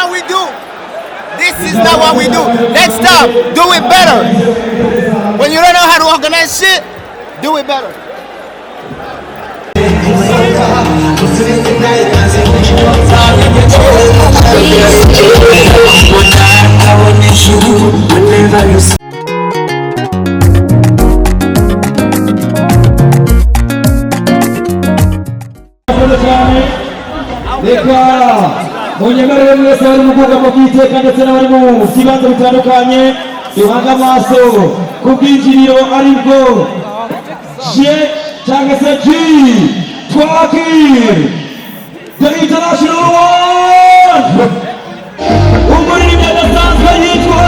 what we do. This is not what we do. Next time, do it better. When you don't know how to organize shit, do it better. munyemerere mwese bari mu bwugamo bw'iteka ndetse n'abari mu bibanza bitandukanye duhanga amaso ku bwinjiriro aribwo cyangwa se twakire the international one umuririmbyi adasanzwe yitwa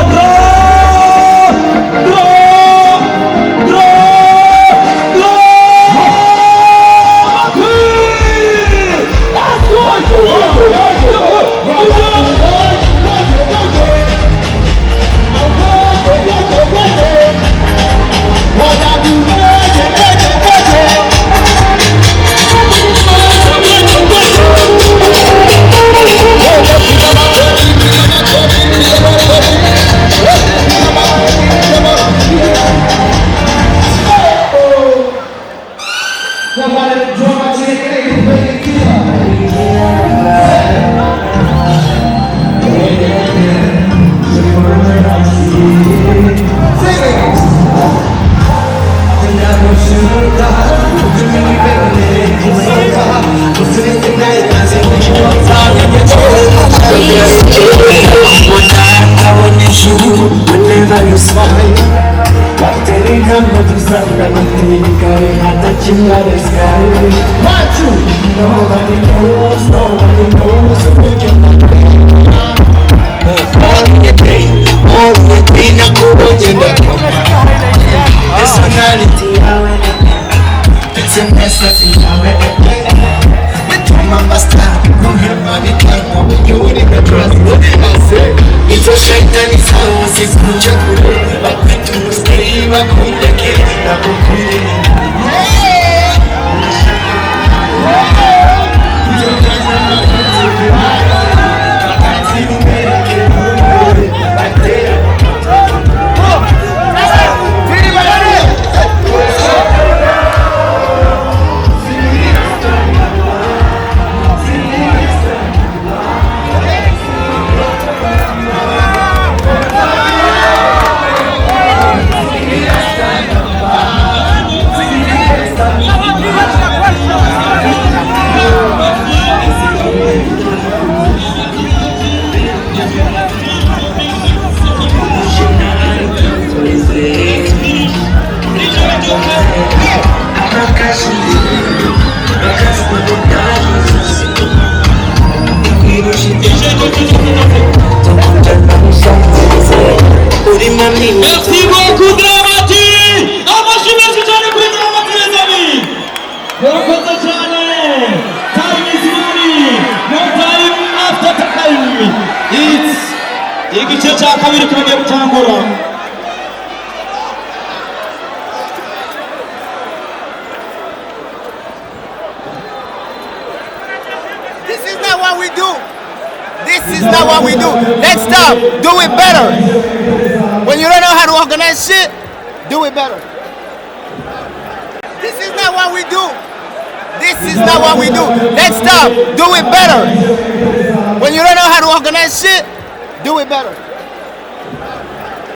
Merci beaucoup Dramati! Amashimwe cyane kuri Dramati les amis! Murakoze cyane! Time is money! No time after time! It's igice cya kabiri tugiye gutangura. This is not what we do. This is not what we do. Next time, do it better. When you don't know how to organize shit, do it better. This is not what we do. This is not what we do. Next time, do it better. When you don't know how to organize shit, do it better.